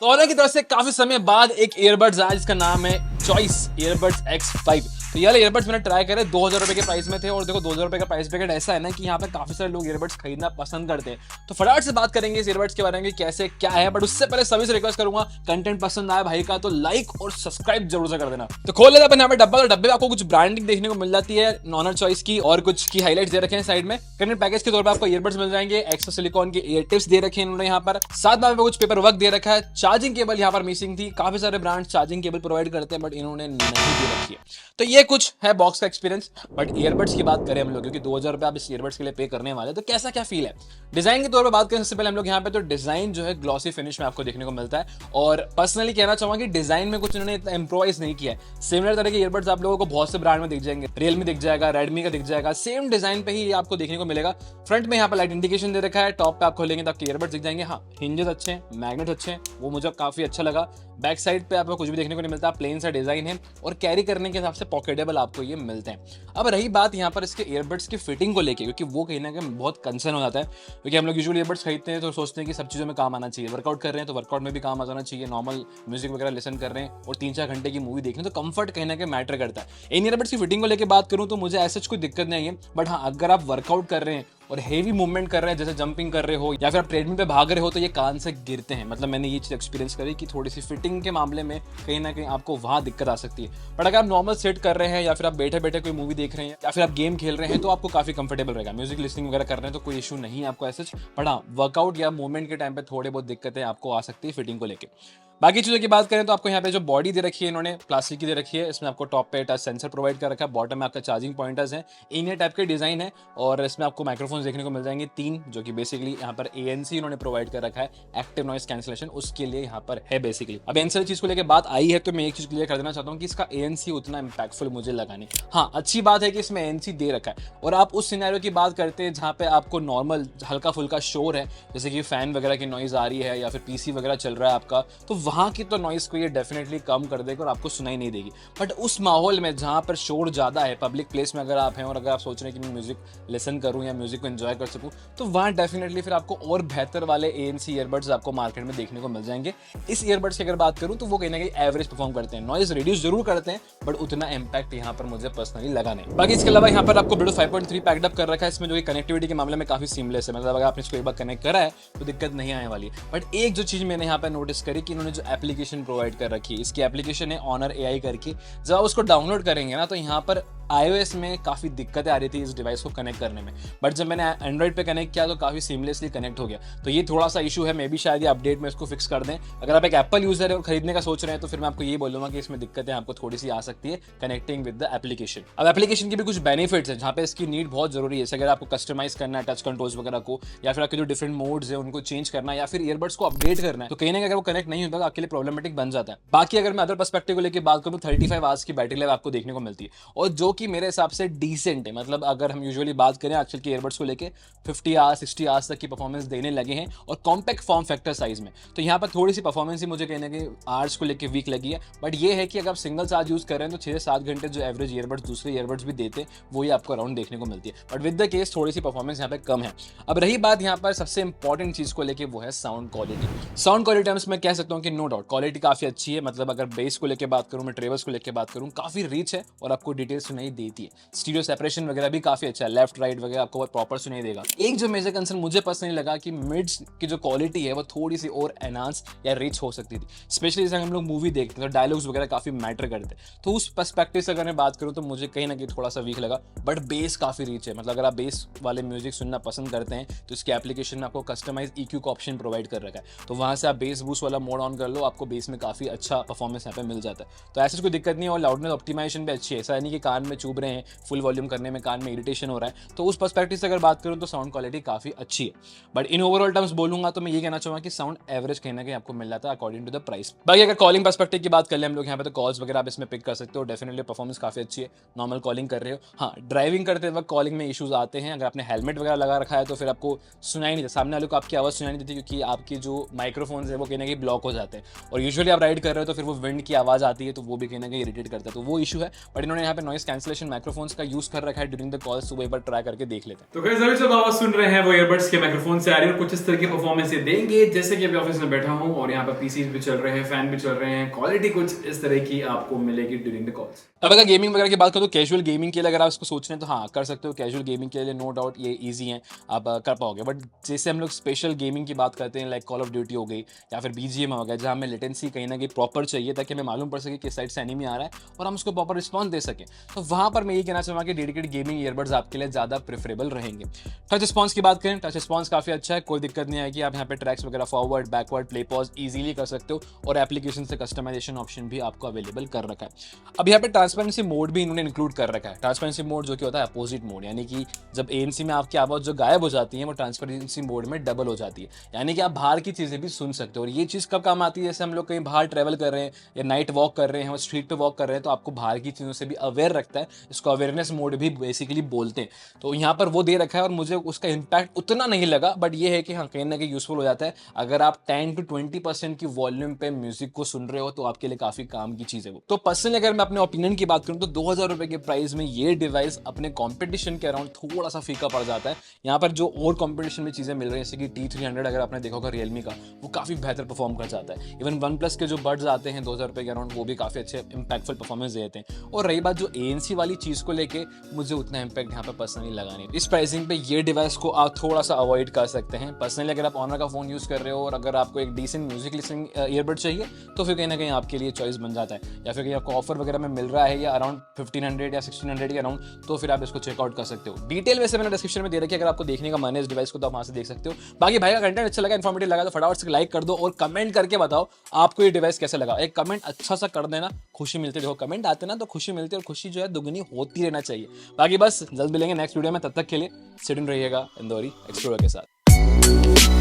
तो ऑनर की तरफ से काफी समय बाद एक ईयरबड्स आया जिसका नाम है चॉइस ईयरबड्स X5। तो ये ईयरबड्स मैंने ट्राई करे 2000 रुपए के प्राइस में थे और देखो 2000 रुपए का प्राइस ब्रैकेट ऐसा है ना कि यहाँ पे काफी सारे लोग ईयरबड्स खरीदना पसंद करते हैं। तो फटाफट से बात करेंगे इस ईयरबड्स के बारे में कैसे क्या है, बट उससे पहले सभी से रिक्वेस्ट करूंगा कंटेंट पसंद आया भाई का तो लाइक और सब्सक्राइब जरूर से कर देना। तो खोल लेते अपन यहाँ पे डब्बा। तो डब्बे में आपको कुछ ब्रांडिंग देखने को मिल जाती है ऑनर चॉइस की और कुछ की हाईलाइट्स दे रखे हैं साइड में। कंटेंट पैकेज के तौर पर आपको ईयरबड्स मिल जाएंगे, एक्स्ट्रा सिलिकॉन के ईयर टिप्स दे रखे हैं इन्होंने यहाँ पर, साथ में कुछ पेपर वर्क दे रखा है। चार्जिंग केबल यहाँ पर मिसिंग थी, काफी सारे ब्रांड्स चार्जिंग केबल प्रोवाइड करते हैं बट इन्होंने नहीं दे रखी है। तो ये कुछ है बॉक्स का एक्सपीरियंस। बट ईयरबड्स की बात करें हम लोग, क्योंकि 2000 रुपए आप इस ईयरबड्स के लिए पे करने वाले, तो कैसा क्या फील है। डिजाइन के तौर पर बात करें सबसे पहले हम लोग यहाँ पे, तो डिजाइन जो है ग्लॉसी फिनिश में आपको देखने को मिलता है। और पर्सनली कहना चाहूंगा कि डिजाइन में कुछ इन्होंने इतना इंप्रोवाइज नहीं किया है। सिमिलर तरह के ईयरबड्स आप लोगों को बहुत से ब्रांड में दिख जाएंगे, रियलमी दिख जाएगा, रेडमी का दिख जाएगा, सेम डिजाइन पे ही ये आपको देखने को मिलेगा। फ्रंट में यहाँ पर लाइट इंडिकेशन दे रखा है, टॉप पे आप खोलेंगे तो आपके ईयरबड्स दिख जाएंगे। हाँ, हिंजेस अच्छे हैं, मैग्नेट अच्छे हैं, वो मुझे काफी अच्छा लगा। बैक साइड पे आपको कुछ भी देखने को नहीं मिलता, प्लेन सा डिजाइन है और कैरी करने के हिसाब से पॉकेटेबल आपको ये मिलते हैं। अब रही बात यहाँ पर इसके ईयरबड्स की फिटिंग को लेके, क्योंकि वो कहीं ना कहीं बहुत कंसर्न हो जाता है। क्योंकि हम लोग यूजुअली ईयरबड्स खरीदते हैं तो सोचते हैं कि सब चीज़ों में काम आना चाहिए, वर्कआउट कर रहे हैं तो वर्कआउट में भी काम आ जाना चाहिए, नॉर्मल म्यूजिक वगैरह लिसन कर रहे हैं और 3-4 घंटे की मूवी देख रहे हैं तो कंफर्ट कहीं ना कहीं मैटर करता है। इन ईयरबड्स की फिटिंग को लेकर बात करूँ तो मुझे ऐसा कोई दिक्कत नहीं है। बट हाँ, अगर आप वर्कआउट कर रहे हैं और हेवी मूवमेंट कर रहे हैं, जैसे जंपिंग कर रहे हो या फिर आप ट्रेडमिल पे भाग रहे हो, तो ये कान से गिरते हैं। मतलब मैंने ये चीज़ एक्सपीरियंस करी कि थोड़ी सी फिटिंग के मामले में कहीं ना कहीं आपको वहाँ दिक्कत आ सकती है। बट अगर आप नॉर्मल सेट कर रहे हैं या फिर आप बैठे बैठे कोई मूवी देख रहे हैं या फिर आप गेम खेल रहे हैं तो आपको काफी कंफर्टेबल रहेगा। म्यूजिक लिसनिंग वगैरह कर रहे हैं तो कोई इशू नहीं है आपको ऐसे। बट हाँ, वर्कआउट या मूवमेंट के टाइम पे थोड़े बहुत दिक्कतें आपको आ सकती है फिटिंग को लेकर। बाकी चीज़ों की बात करें तो आपको यहाँ पे जो बॉडी दे रखी है इन्होंने प्लास्टिक की दे रखी है। इसमें आपको टॉप पे टच सेंसर प्रोवाइड कर रखा है, बॉटम में आपका चार्जिंग पॉइंटर्स हैं, इन टाइप के डिजाइन है। और इसमें आपको माइक्रोफोन्स देखने को मिल जाएंगे 3, जो कि बेसिकली यहाँ पर ANC इन्होंने प्रोवाइड कर रखा है, एक्टिव नॉइस कैंसिलेशन, उसके लिए यहाँ पर है बेसिकली। अब एनसी चीज़ को लेकर बात आई है तो मैं एक चीज़ क्लियर कर देना चाहता हूँ कि इसका ANC उतना इंपैक्टफुल मुझे लगा नहीं। हाँ, अच्छी बात है कि इसमें ANC दे रखा है। और आप उस सिनेरियो की बात करते हैं जहाँ पे आपको नॉर्मल हल्का फुल्का शोर है, जैसे कि फैन वगैरह की नॉइज आ रही है या फिर PC वगैरह चल रहा है आपका, तो वहाँ की तो नॉइज को ये डेफिनेटली कम कर देगा और आपको सुनाई नहीं देगी। बट उस माहौल में जहाँ पर शोर ज़्यादा है, पब्लिक प्लेस में अगर आप हैं और अगर आप सोच रहे हैं कि मैं म्यूजिक लिसन करूँ या म्यूजिक को एंजॉय कर सकूँ, तो वहाँ डेफिनेटली फिर आपको और बेहतर वाले ANC ईयरबड्स आपको मार्केट में देखने को मिल जाएंगे। इस ईयरबड्स की अगर बात करूँ तो वो कहीं ना कहीं एवरेज परफॉर्म करते हैं, नॉइज रिड्यूस जरूर करते हैं बट उतना इम्पैक्ट यहाँ पर मुझे पर्सनली लगा नहीं। बाकी इसके अलावा यहाँ पर आपको ब्लूटूथ 5.3 पैकअप कर रखा है इसमें, जो कि कनेक्टिविटी के मामले में काफी सीमलेस है। मतलब अगर आपने इसको एक बार कनेक्ट करा है तो दिक्कत नहीं आने वाली। बट एक जो चीज मैंने यहाँ पर नोटिस करी कि इन्होंने जो एप्लीकेशन प्रोवाइड कर रखी है, इसकी एप्लीकेशन है ऑनर AI करके, जब आप उसको डाउनलोड करेंगे ना तो यहाँ पर iOS में काफ़ी दिक्कतें आ रही थी इस डिवाइस को कनेक्ट करने में। बट जब मैंने एंड्रॉइड पे कनेक्ट किया तो काफ़ी सीमलेसली कनेक्ट हो गया। तो ये थोड़ा सा इशू है, मे बी शायद ये अपडेट में इसको फिक्स कर दें। अगर आप एक एप्पल यूजर है और खरीदने का सोच रहे हैं तो फिर मैं आपको ये बोलूंगा कि इसमें दिक्कतें आपको थोड़ी सी आ सकती है कनेक्टिंग विद द एप्लीकेशन। अब एप्लीकेशन की भी कुछ बेनिफिट्स है जहाँ पे इसकी नीड बहुत जरूरी है। अगर आपको कस्टमाइज करना है टच कंट्रोल्स वगैरह को, या फिर आपके जो डिफरेंट मोड्स है उनको चेंज करना है, या फिर ईयरबड्स को अपडेट करना है, तो कहीं ना कहीं अगर वो कनेक्ट नहीं होता तो आपके लिए प्रॉब्लमेटिक बन जाता है। बाकी अगर मैं अदर पर्सपेक्टिव को लेकर बात करूँ, 35 आवर्स की बैटरी लाइफ आपको देखने को मिलती है, और जो कि मेरे हिसाब से डिसेंट है। मतलब अगर हम यूजुअली बात करें आजकल के ईयरबड्स को लेके 50 आवर्स 60 आवर्स तक की परफॉर्मेंस देने लगे हैं, और कॉम्पैक्ट फॉर्म फैक्टर साइज में। तो यहाँ पर थोड़ी सी परफॉर्मेंस ही मुझे कहीं ना कहीं आवर्स को लेकर वीक लगी है। बट ये है कि अगर आप सिंगल चार्ज यूज कर रहे हैं तो 6 से 7 घंटे जो एवरेज ईयरबड्स दूसरे ईयरबड्स भी देते हैं वो ही आपको अराउंड देखने को मिलती है। बट विद द केस थोड़ी सी परफॉर्मेंस यहाँ पे कम है। अब रही बात यहाँ पर सबसे इंपॉर्टेंट चीज को लेकर, वो है sound quality. Sound quality terms में कह सकता हूँ कि नो डाउट क्वालिटी काफी अच्छी है। मतलब अगर बेस को लेकर बात करूँ, मैं ट्रेवल्स को लेकर बात करूँ, काफी रिच है और आपको डिटेल्स सुनाई देती है। स्टीरियो सेपरेशन वगैरह भी काफी अच्छा है, लेफ्ट राइट वगैरह आपको प्रॉपर सुनाई देगा। एक जो मेजर कंसर्न मुझे पर्सनली लगा कि मिड्स की जो क्वालिटी है वो थोड़ी सी और एनहांस या रिच हो सकती थी। स्पेशली जैसे हम लोग मूवी देखते हैं तो डायलॉग्स वगैरह काफी मैटर करते हैं। तो उस पर्सपेक्टिव से अगर मैं बात करूँ तो मुझे कहीं ना कहीं थोड़ा सा वीक लगा। बट बेस काफी रिच है। मतलब अगर आप बेस वाले म्यूजिक सुनना पसंद करते हैं तो इसकी एप्लीकेशन में आपको कस्टमाइज EQ का ऑप्शन प्रोवाइड कर रखा है। तो वहां से आप बेस बूस्ट वाला मोड ऑन कर लो, आपको बेस में काफी अच्छा परफॉर्मेंस यहाँ पे मिल जाता है। तो ऐसी कोई दिक्कत नहीं है। और लाउडनेस ऑप्टिमाइजेशन भी अच्छी है, ऐसा नहीं कि कान में चुभ रहे हैं, फुल वॉल्यूम करने में कान में इरिटेशन हो रहा है। तो उस पर्सपेक्टिव से अगर बात करूं तो साउंड क्वालिटी काफी अच्छी है। बट इन ओवरऑल टर्म्स बोलूंगा तो मैं ये कहना चाहूंगा कि साउंड एवरेज कहीं ना कहीं आपको मिल जाता है अकॉर्डिंग टू द प्राइस। बाकी अगर कॉलिंग पर्सपेक्टिव की बात कर ले हम लोग यहाँ पे, तो कॉल्स वगैरह आप इसमें पिक कर सकते हो। डेफिनेटली परफॉर्मेंस काफी अच्छी है, नॉर्मल कॉलिंग कर रहे हो। हाँ, ड्राइविंग करते वक्त कॉलिंग में इशूज आते हैं। अगर आपने हेलमेट वगैरह लगा रखा है तो फिर आपको सुनाई नहीं देता, सामने वाले को आपकी आवाज सुनाई नहीं देती, क्योंकि आपकी जो माइक्रोफोन है वो कहीं ना कहीं ब्लॉक हो जाते हैं। जाते हैं और यूजुअली आप राइड कर रहे हो तो फिर वो विंड की आवाज़ आती है तो वो भी कहीं ना कहीं इरिटेट करता है, तो वो इशू है। बट इन्होंने यहाँ पे नॉइस कैंसिलेशन माइक्रोफोन्स का यूज़ कर रखा है ड्यूरिंग द कॉल्स, तो वो एक बार ट्राई करके देख लेते हैं। तो गाइस अभी जब आवाज सुन रहे हैं वो ईयरबड्स के माइक्रोफोन से आ रही है और कुछ इस तरह की परफॉर्मेंस ये देंगे जैसे कि अभी ऑफिस में बैठा हूं और यहाँ पर पीसीज भी चल रहे हैं, फैन भी चल रहे हैं, क्वालिटी कुछ इस तरह की आपको मिलेगी ड्यूरिंग द कॉल्स। अब अगर गेमिंग वगैरह की बात करो तो कैजुअल गेमिंग के लिए अगर आप इसको सोच रहे हैं तो हाँ कर सकते हो, कैजुअल गेमिंग के लिए नो डाउट ये ईजी है, आप कर पाओगे। बट जैसे हम लोग स्पेशल गेमिंग की बात करते हैं लाइक कॉल ऑफ ड्यूटी हो गई या फिर बीजीएम हो गया, जहाँ हमें लेटेंसी कहीं ना कहीं प्रॉपर चाहिए ताकि हमें मालूम पड़ सके किस साइड से एनिमी आ रहा है और हम उसको प्रॉपर रिस्पॉन्स दे सकें, तो वहाँ पर मैं ये कहना चाहूँगा कि डेडिकेटेड गेमिंग ईयरबड्स आपके लिए ज़्यादा प्रेफरेबल रहेंगे। टच रिस्पॉन्स की बात करें, टच रिस्पॉन्स काफ़ी अच्छा है, कोई दिक्कत नहीं आएगी। आप यहाँ पे ट्रैक्स वगैरह forward backward play pause easily कर सकते हो और एप्लीकेशन से कस्टमाइजेशन ऑप्शन भी आपको अवेलेबल कर रखा है। अब यहाँ पे ट्रांसपेरेंसी मोड भी इन्होंने इंक्लूड कर रखा है। ट्रांसपेरेंसी मोड जो कि होता है अपोजिट मोड, यानी कि जब एएनसी में आपकी आवाज़ जो गायब हो जाती है वो ट्रांसपेरेंसी मोड में डबल हो जाती है, यानी कि आप बाहर की चीज़ें भी सुन सकते हो। और ये चीज़ कब काम आती है, जैसे हम लोग कहीं बाहर ट्रैवल कर रहे हैं या नाइट वॉक कर रहे हैं और स्ट्रीट पे वॉक कर रहे हैं तो आपको बाहर की चीज़ों से भी अवेयर रखता है, इसको अवेयरनेस मोड भी बेसिकली बोलते हैं। तो यहाँ पर वो दे रखा है और मुझे उसका इम्पैक्ट उतना नहीं लगा, बट ये है कि हाँ कहीं ना कहीं यूजफुल हो जाता है। अगर आप 10 to 20% की वॉल्यूम पे म्यूजिक को सुन रहे हो तो आपके लिए काफ़ी काम की चीज़ है वो। तो पर्सनली अगर मैं अपने ओपिनियन की बात करूँ तो 2000 रुपये के प्राइस में ये डिवाइस अपने कंपटीशन के अराउंड थोड़ा सा फीका पड़ जाता है। यहाँ पर जो और कंपटीशन में चीज़ें मिल रही हैं जैसे कि T300 अगर आपने देखा होगा रियलमी का, वो काफ़ी बेहतर परफॉर्म कर जाता है। इवन वन प्लस के जो बड्स आते हैं 2000 रुपये के अराउंड, वो भी काफ़ी अच्छे इंपैक्टफुल परफॉर्मेंस देते हैं। और रही बात जो ANC वाली चीज़ को लेके, मुझे उतना इंपैक्ट यहाँ पर पर्सनली लगा नहीं। इस प्राइसिंग पे ये डिवाइस को आप थोड़ा सा अवॉइड कर सकते हैं। पर्सनली अगर आप ऑनर का फ़ोन यूज़ कर रहे हो और अगर आपको एक डिसेंट म्यूजिक लिसनिंग ईयरबड चाहिए तो फिर कहीं ना कहीं आपके लिए चॉइस बन जाता है, या फिर कहीं आपको ऑफर वगैरह में मिल रहा है या अराउंड 1500 या 1600 के अराउंड, तो फिर आप इसको चेकआउट कर सकते हो। डिटेल वैसे मैंने डिस्क्रिप्शन में दे रखी है, अगर आपको देखने का मन है इस डिवाइस को तो आप वहाँ से देख सकते हो। बाकी भाई का कंटेंट अच्छा लगा, इन्फॉर्मेटिव लगा तो फटाफट से लाइक कर दो और कमेंट करके बताओ आपको ये डिवाइस कैसा लगा। एक कमेंट अच्छा सा कर देना, खुशी मिलती है। देखो कमेंट आते ना तो खुशी मिलती है और खुशी जो है दुगनी होती रहना चाहिए। बाकी बस जल्द मिलेंगे नेक्स्ट वीडियो में, तब तक के लिए सिट इन रहिएगा इंदौरी एक्सप्लोरर के साथ।